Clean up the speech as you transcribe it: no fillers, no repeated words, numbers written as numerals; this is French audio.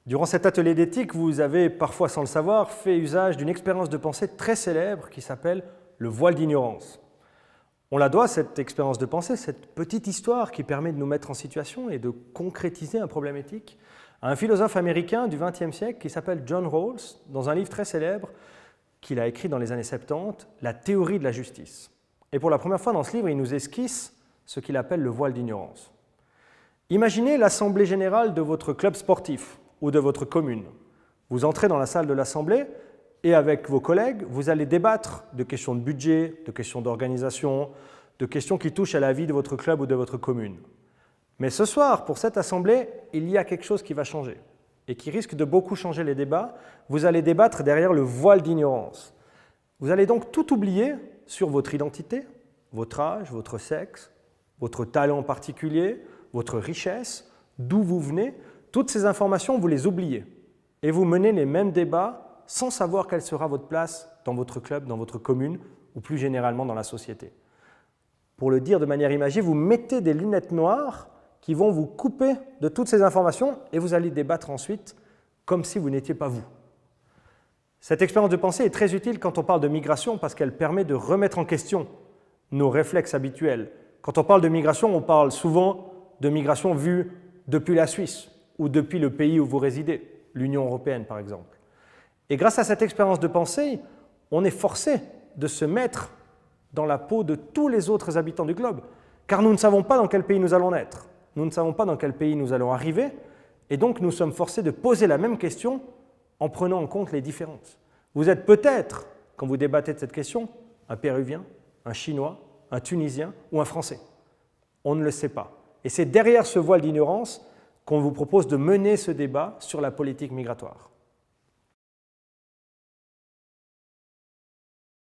Durant cet atelier d'éthique, vous avez, parfois sans le savoir, fait usage d'une expérience de pensée très célèbre qui s'appelle le voile d'ignorance. On la doit, cette expérience de pensée, cette petite histoire qui permet de nous mettre en situation et de concrétiser un problème éthique, à un philosophe américain du XXe siècle qui s'appelle John Rawls, dans un livre très célèbre qu'il a écrit dans les années 70, La théorie de la justice. Et pour la première fois dans ce livre, il nous esquisse ce qu'il appelle le voile d'ignorance. Imaginez l'assemblée générale de votre club sportif ou de votre commune. Vous entrez dans la salle de l'assemblée et avec vos collègues, vous allez débattre de questions de budget, de questions d'organisation, de questions qui touchent à la vie de votre club ou de votre commune. Mais ce soir, pour cette assemblée, il y a quelque chose qui va changer et qui risque de beaucoup changer les débats. Vous allez débattre derrière le voile d'ignorance. Vous allez donc tout oublier sur votre identité, votre âge, votre sexe, votre talent particulier, votre richesse, d'où vous venez. Toutes ces informations, vous les oubliez et vous menez les mêmes débats sans savoir quelle sera votre place dans votre club, dans votre commune ou plus généralement dans la société. Pour le dire de manière imagée, vous mettez des lunettes noires qui vont vous couper de toutes ces informations et vous allez débattre ensuite comme si vous n'étiez pas vous. Cette expérience de pensée est très utile quand on parle de migration parce qu'elle permet de remettre en question nos réflexes habituels. Quand on parle de migration, on parle souvent de migration vue depuis la Suisse ou depuis le pays où vous résidez, l'Union européenne par exemple. Et grâce à cette expérience de pensée, on est forcé de se mettre dans la peau de tous les autres habitants du globe, car nous ne savons pas dans quel pays nous allons naître, nous ne savons pas dans quel pays nous allons arriver, et donc nous sommes forcés de poser la même question en prenant en compte les différences. Vous êtes peut-être, quand vous débattez de cette question, un Péruvien, un Chinois, un Tunisien ou un Français. On ne le sait pas. Et c'est derrière ce voile d'ignorance qu'on vous propose de mener ce débat sur la politique migratoire.